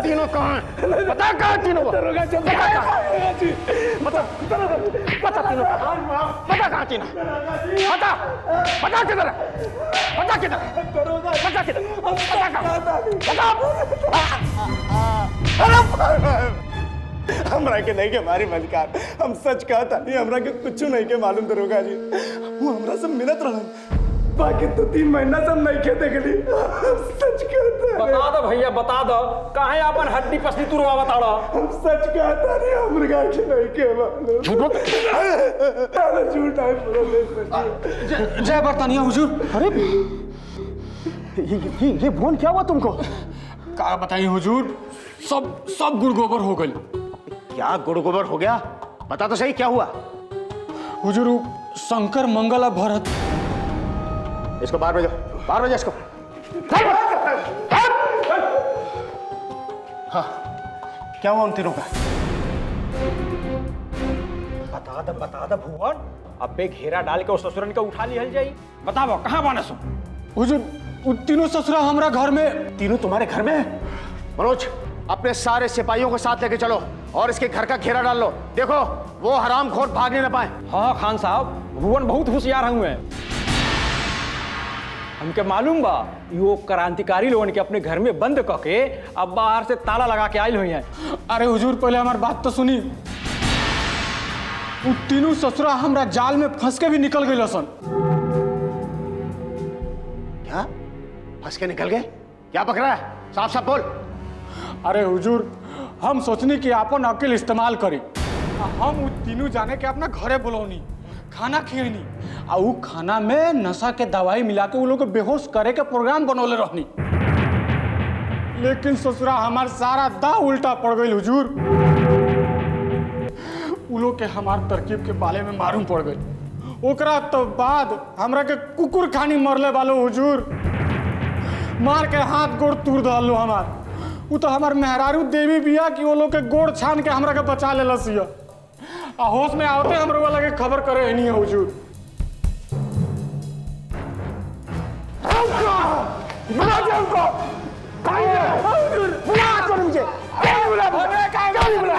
तीनों कहाँ हैं? बता कहाँ तीनों? बता तीनों, बता कहाँ तीनों? बता किधर है? बता किधर? बता किधर? बता कहाँ? बता। हमरा के नहीं के मारी मलिकार, हम सच कहता नहीं, हमरा के कुछ नहीं के मालूम दरोगा जी। वो हमरा से मिलत रहन, बाकी तो 3 महीना से हम नहीं खेते गली। सच कहता। बता दो भैया, बता दो कहाँ अपन हड्डी पसली तुरवा बता रहा। हम सच कहता नहीं, हमरा के नहीं के मालूम। झूठ है बोले। जय बर्तानिया हुजूर। अरे ये फोन क्या हुआ तुमको? क्या बताइए हुजूर, सब गुड़ गोबर हो गई। क्या गुड़ गोबर हो गया? बता तो सही क्या हुआ? हुजूर शंकर मंगल और भरत। इसको बाहर भेजो, बाहर भेजो इसको। हाँ, क्या हुआ उन तीनों का? बता दो भुवन, अबे घेरा डाल के उस ससुरन के उठा लिहल जाई। बताओ कहाँ बाना सो? हुजूर तीनों ससुरा हमारा घर में। तीनों तुम्हारे घर में? मनोज, अपने सारे सिपाहियों को साथ लेके चलो और इसके घर का घेरा डाल लो। देखो वो हरामखोर भागने न पाए। हाँ खान साहब, भुवन बहुत होशियार हुए हैं। हमके मालूम बा यो क्रांतिकारी लोगन के अपने घर में बंद करके अब बाहर से ताला लगा के आयल हुई हैं। अरे हुजूर पहले हमारी बात तो सुनी। वो तीनों ससुरा हमारा जाल में फंस के भी निकल गए लसन। क्या फंस के निकल गए? क्या पक रहा है? साफ साफ बोल। अरे हुजूर, हम सोचनी कि अपन अकेले इस्तेमाल करी। हम वो तीनों जाने के अपना घरे बुलौनी, खाना खियनी, और वो खाना में नशा के दवाई मिला के वो लोग को बेहोश करे के प्रोग्राम बनौले रहनी। लेकिन ससुरा हमार सारा दाव उल्टा पड़ गई हुजूर। वो लोग के हमार तरकीब के बारे में मालूम पड़ गई। ओकरा तो बाद हमरा के कुकुर खानी मरले वालो हुजूर। मार के हाथ गोड़ तोड़ डालो हमार। वो तो हमार मेहरारू देवी बिया कि वो लोग के गोड़ छान के हमरा के बचा ले लसिया। आ होश में आवते हमरे वाला के खबर करे नहीं है हुजूर। बुला दे उनको। बुला कौन मुझे? क्या बुला? क्या नहीं बुला?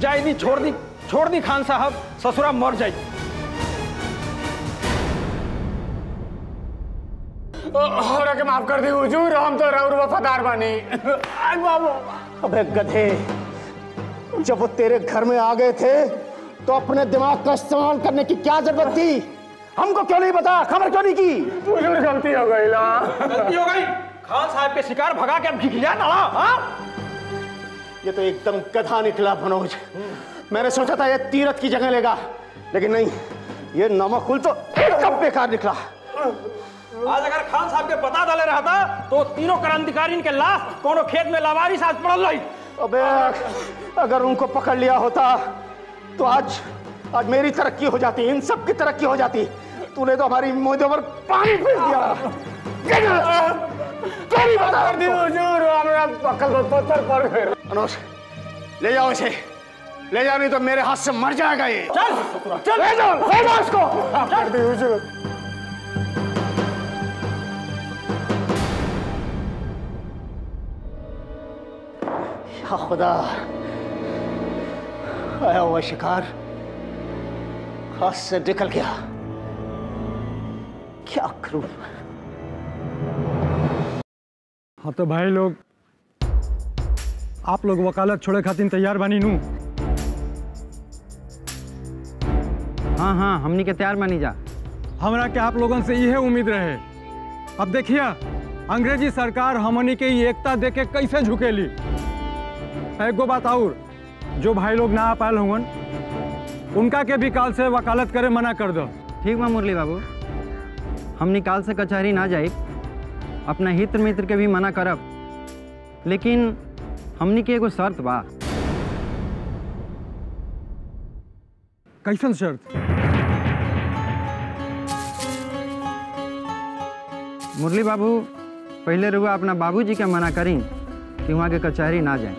जाई दी, छोड़ दी खान साहब, ससुरा मर जाई। हमरा के माफ कर दी हुजूर, हम तो रउर वफादार बानी। अबे गधे, जब वो तेरे घर में आ गए थे तो अपने दिमाग का इस्तेमाल करने की क्या जरूरत थी? हमको क्यों नहीं बता? खबर क्यों नहीं की? हुजूर गलती हो गई ला। गलती हो गई? खान साहब के शिकार भगा के अब घिघिया ना। हाँ? ये तो एकदम गधा निकला मनोज। मैंने सोचा था ये तीरथ की जगह लेगा, लेकिन नहीं, ये नमक तो एकदम बेकार निकला। आज अगर खान साहब के पता डाले रहा था तो तीनों क्रांतिकारी के लाश कोनो खेत में लावारी साथ पड़ल रही। अबे अगर उनको पकड़ लिया होता तो आज मेरी तरक्की हो जाती, इन सब की तरक्की हो जाती। तूने तो हमारी मोदे पर पानी फेर दिया। मनोज, ले जाओ इसे, ले जाओ, नहीं तो मेरे हाथ से मर जाएगा ये। चल ले जाओ इसको। या खुदा, आया हुआ शिकार हाथ से निकल गया। क्या करूं? हाँ तो भाई लोग, आप लोग वकालत छोड़े खातिर तैयार बानी नू? हाँ हाँ, हमनी के तैयार मानी जा। हमरा के आप लोगों से यह उम्मीद रहे। अब देखिए अंग्रेजी सरकार हमनी के एकता देके कैसे झुकेली। एक गो बात और, जो भाई लोग ना आ पायल हुवन उनका के भी काल से वकालत करे मना कर दो। ठीक बा मुरली बाबू, हमनी काल से कचहरी ना जाए, अपना हित मित्र के भी मना करब, लेकिन हमनी के एगो शर्त बा। कैसन शर्त? मुरली बाबू, पहले रुआ अपना बाबूजी के मना करी कि वहाँ के कचहरी ना जाए।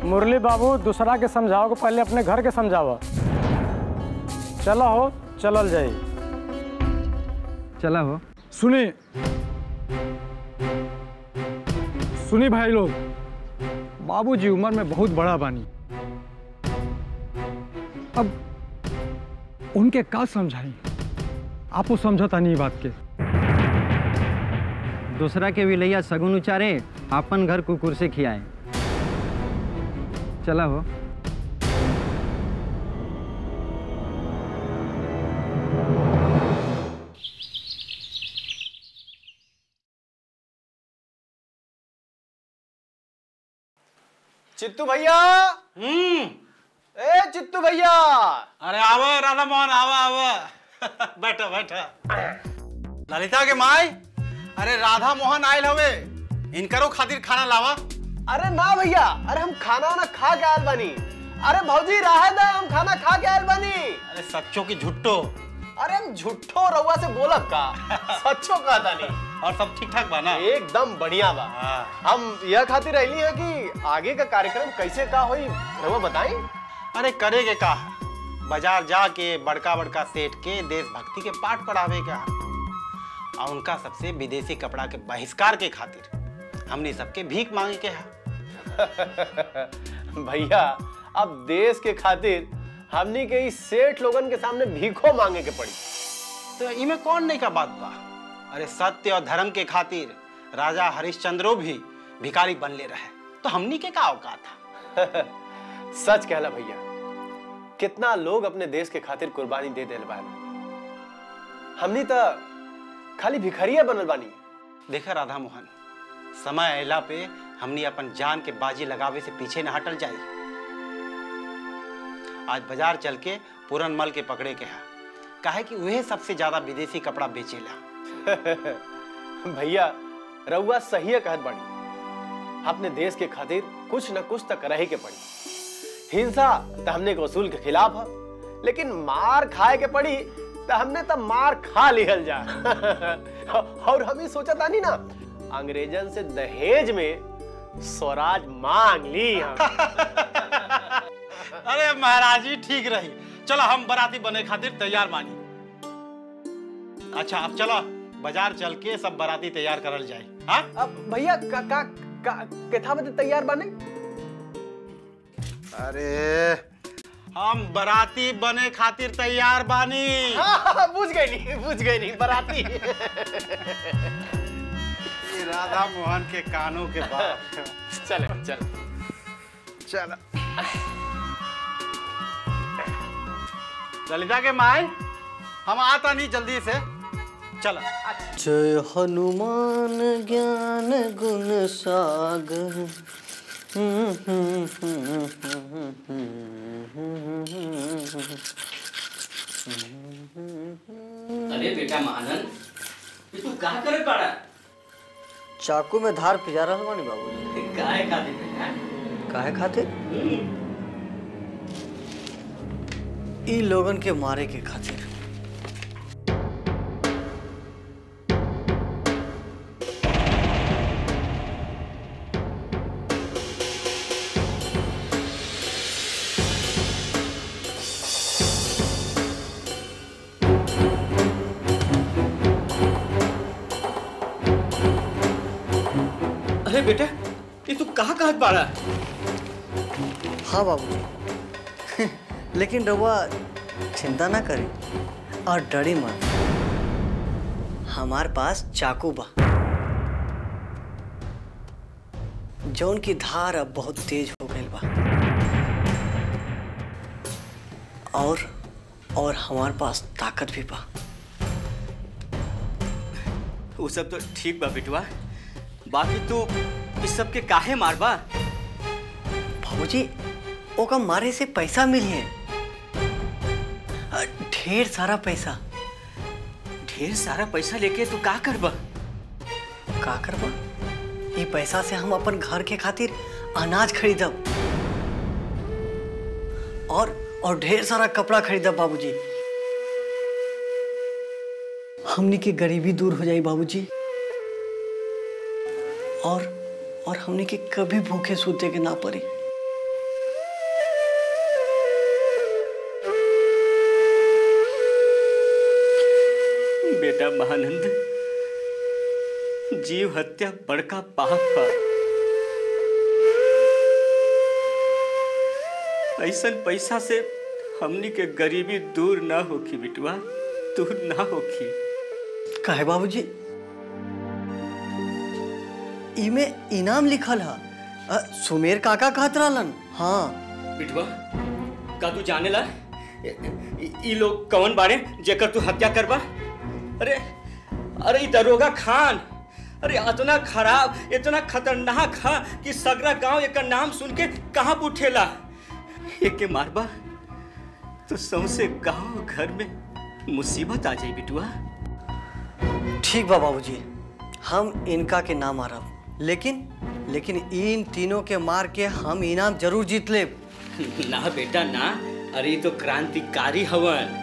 मुरली बाबू, दूसरा के समझाओ कि पहले अपने घर के समझाओ। चला हो, चलल जाई। चला हो। सुनी सुनी भाई लोग, बाबूजी उम्र में बहुत बड़ा बानी, अब उनके का समझाई? आपको समझता नहीं बात के। दूसरा के विलैया सगुन उचारे, आपन घर कुकुर से खियाए। चला हो। चित्तू भैया। ए चित्तू भैया। अरे आवा राधा मोहन, आवा आवा। बैठा बैठा। ललिता के माई, अरे राधा मोहन आयल हवे, इनकरो खातिर खाना लावा। अरे ना भैया, अरे हम खाना वाना खा के आयल बानी। अरे भौजी रहे दे, हम खाना खा के आयल बानी। अरे सच्चो की झुट्टो? अरे हम झुट्ठो रउआ से बोलब का, सच्चो कहता नहीं। और सब ठीक ठाक बा ना? एकदम बढ़िया बा। हम यह खातिर रहली है कि आगे का कार्यक्रम कैसे का होई, रउआ बताई। अरे करेगे का, बाजार जाके बड़का बड़का सेठ के देशभक्ति के पाठ पढ़ावे का, और उनका सबसे विदेशी कपड़ा के बहिष्कार के खातिर हमने सबके भीख मांगे के है। भैया अब देश के खातिर हमनी के इस सेठ लोगन के सामने भीखो मांगे के पड़ी, तो इमे कौन नहीं का बात बा। अरे सत्य और धर्म के खातिर राजा हरिश्चंद्रो भी भिखारी बन ले रहे, तो हमनी के का औकात था। सच कहला भैया, कितना लोग अपने देश के खातिर कुर्बानी दे देल बानी, हमनी तो खाली भिखारिया बनल बानी। देखा राधा मोहन, समय अयला पे हमनी अपन जान के बाजी लगावे से पीछे न हटल जाई। आज बाजार चल के पूरन मल के पकड़े के है, काहे कि वह सबसे ज्यादा विदेशी कपड़ा बेचेला। भैया रउआ सही कहत बानी, अपने देश के खातिर कुछ न कुछ तक रहे के पड़ी। हिंसा तो हमने के वसूल के खिलाफ है, लेकिन मार खाए के पड़ी तो हमने तो मार खा लिहल जा। और हम ही सोचा था नहीं ना, अंग्रेजन से दहेज में स्वराज मांग ली। अरे महाराज जी ठीक रही, चलो हम बराती बने खातिर तैयार बानी। अच्छा अब चलो बाजार चल के सब बराती तैयार करल जाए। हाँ अब भैया केथा में तैयार बने? अरे हम बराती बने खातिर तैयार बानी। हाँ, बुझ गई नहीं बराती। राधा मोहन के कानों के बात। चले चल चल ललिता के माई, हम आता नहीं जल्दी से, चल। जय हनुमान ज्ञान गुण सागर। अरे बेटा महानंद, ये तू क्या करे पड़ा? चाकू में धार पिजा रहा बानी बाबूजी। काहे खातिर बेटा? काहे खातिर? ई लोगन के मारे के खातिर। अरे बेटा, ये तू कहाँ कहाँ पड़ा? हाँ बाबूजी, लेकिन रउआ चिंता ना करी और डरी मत। हमारे पास चाकू बा, जौन की धार अब बहुत तेज हो गई बा, और हमारे पास ताकत भी बा। वो सब तो ठीक बा बेटवा, बाकी तू इस सब के काहे मारबा? बाबूजी ओका मारे से पैसा मिली है, ढेर सारा पैसा। ढेर सारा पैसा लेके तू का करबा? का करबा? ये पैसा से हम अपन घर के खातिर अनाज खरीदब और ढेर सारा कपड़ा खरीदब बाबूजी। हमनी की गरीबी दूर हो जाई बाबूजी, और हमनी के कभी भूखे सूते के ना पड़ी। महानंद, जीव हत्या बड़का पाप है। ऐसा पैसा से हमनी के गरीबी दूर ना होखी बिटवा, दूर ना होखी। काहे बाबूजी? इमे इनाम लिखल है। सुमेर काका कहत रहलन। हाँ बिटवा, का तू जाने ला ई लोग कौन बारे जेकर तू हत्या करबा? अरे अरे ई दरोगा खान, अरे इतना खराब, इतना खतरनाक है कि सगरा गांव एक नाम सुन के कहाँ उठेला। एके मारबा तो सौंसे गांव घर में मुसीबत आ जाई बिटुआ। ठीक बा बाबूजी, हम इनका के ना मारब, लेकिन इन तीनों के मार के हम इनाम जरूर जीत लेब। ना बेटा ना, अरे तो क्रांतिकारी हवन,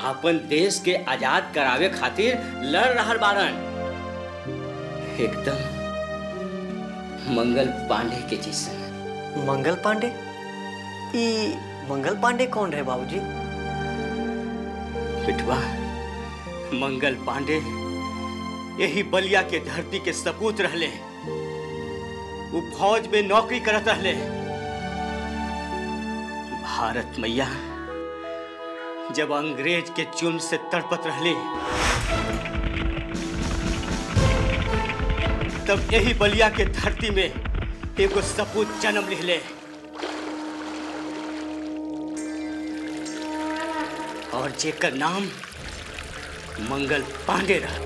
अपन देश के आजाद करावे खातिर लड़ रहल बारन, एकदम मंगल पांडे के जैसे। मंगल पांडे? ई मंगल पांडे कौन रहे बाबूजी? बिटवा, मंगल पांडे यही बलिया के धरती के सपूत रहले। वो फौज में नौकरी करत रहले। भारत मैया जब अंग्रेज के जुल्म से तड़पत रहले, तब यही बलिया के धरती में एगो सपूत जन्म लिहले और जेकर नाम मंगल पांडे रहा।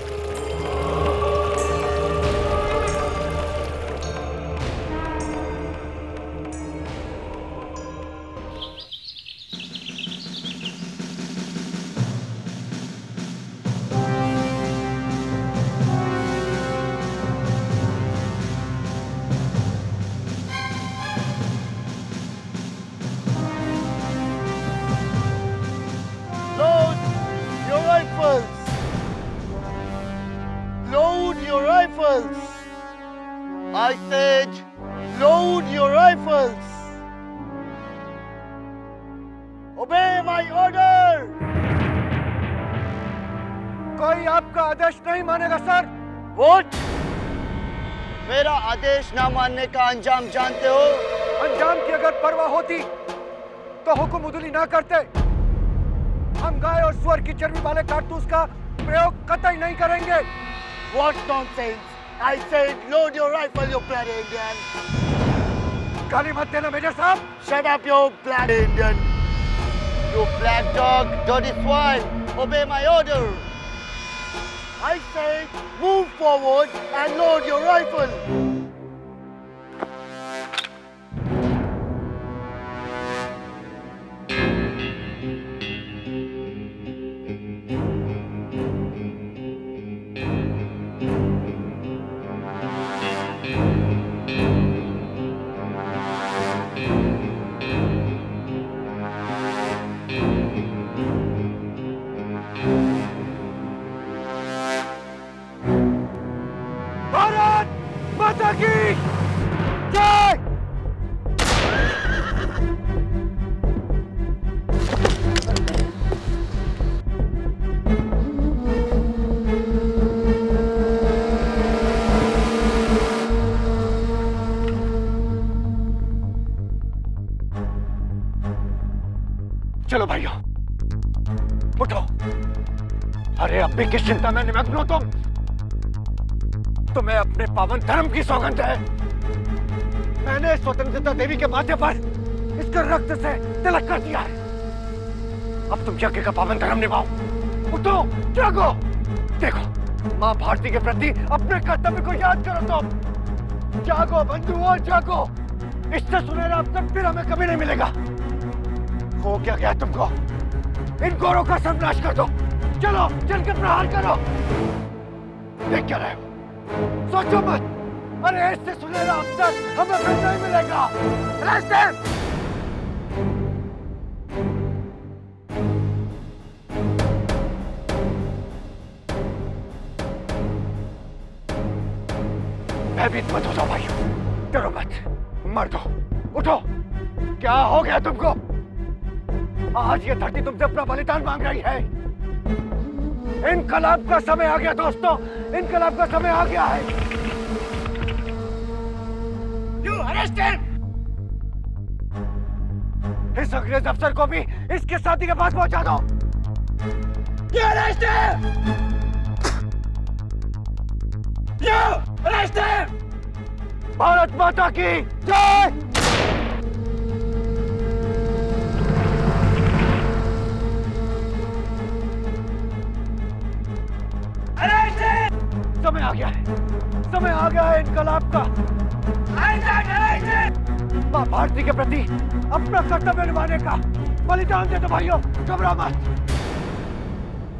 I said, load your rifles. Obey my order. कोई आपका आदेश नहीं मानेगा सर। What? मेरा आदेश ना मानने का अंजाम जानते हो? अंजाम की अगर परवाह होती तो हुक्म उदुली ना करते। हम गाय और सुअर की चर्बी वाले कारतूस का प्रयोग कतई नहीं करेंगे। What nonsense! I said, load your rifle, you bloody Indian. गाली मत देना मेजर साहब। Shut up, you bloody Indian. You black dog, dirty swine. Obey my order. I said, move forward and load your rifle. चलो भाइयों, उठो। अरे अब भी किस चिंता में निमग्न हो तुम? तुम्हें अपने पावन धर्म की सौगंध है। मैंने स्वतंत्रता देवी के माथे पर इसके रक्त से तिलक कर दिया है। अब तुम यज्ञ का पावन धर्म निभाओ। उठो, जागो। देखो, माँ भारती के प्रति अपने कर्तव्य को याद करो तुम। जागो बंधुओं, जागो। इससे सुनहरा अवसर फिर हमें कभी नहीं मिलेगा। हो क्या गया तुमको? इन गोरों का सर्वनाश कर दो। चलो, चल के प्रहार करो। देख क्या रहे हो? सोचो मत। अरे इससे सुनहरा अवसर हमें फिर नहीं मिलेगा। भयभीत मत हो जाओ भाइयों, डरो मत, मर दो। उठो, क्या हो गया तुमको? आज ये धरती तुमसे अपना बलिदान मांग रही है। इनकलाब का समय आ गया दोस्तों, इनकलाब का समय आ गया है। You arrest him! इस अंग्रेज अफसर को भी इसके साथी के पास पहुंचा दो। You arrest him! You arrest him! Bharat माता की जय! समय आ गया है, समय आ गया है इनकलाब का। मां भारती के प्रति अपना कर्तव्य निभाने का बलिदान दे दो भाइयों, घबराओ मत।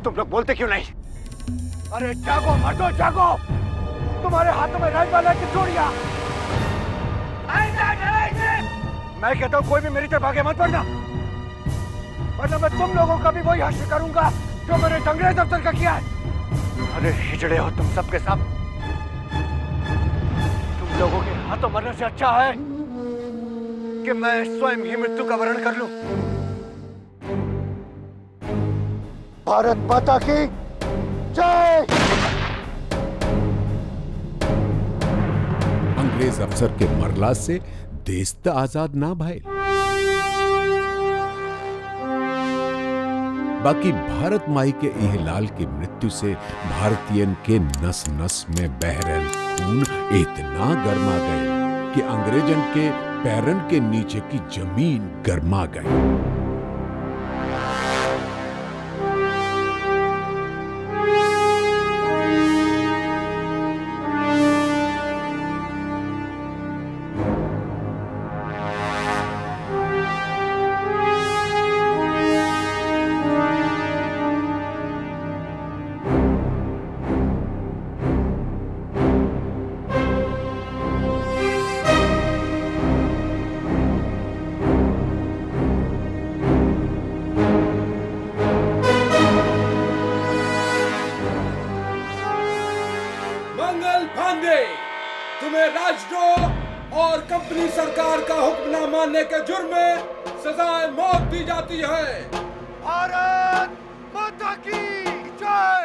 तुम लोग बोलते क्यों नहीं? अरे जागो मर्दो जागो, तुम्हारे हाथों में रहने वाला है कि चोरियां? मैं कहता हूँ कोई भी मेरी तरफ आगे मत बढ़ना, वरना मैं तुम लोगों का भी वही हश्र करूंगा जो मैंने अंग्रेज अफसर का किया है। अरे हिजड़े हो तुम सबके सब, तुम लोगों के हाथों मरने से अच्छा है कि मैं स्वयं ही मृत्यु का वरण कर लूं। भारत माता की जय। अंग्रेज अफसर के मरला से देश त आजाद ना भाई, बाकी भारत माई के इहलाल की मृत्यु से भारतीयन के नस नस में बह रहल खून इतना गर्मा गए कि अंग्रेजन के पैरन के नीचे की जमीन गर्मा गई। तुम्हें राजद्रोह और कंपनी सरकार का हुक्म न मानने के जुर्म में सजाए मौत दी जाती है। भारत माता की जय।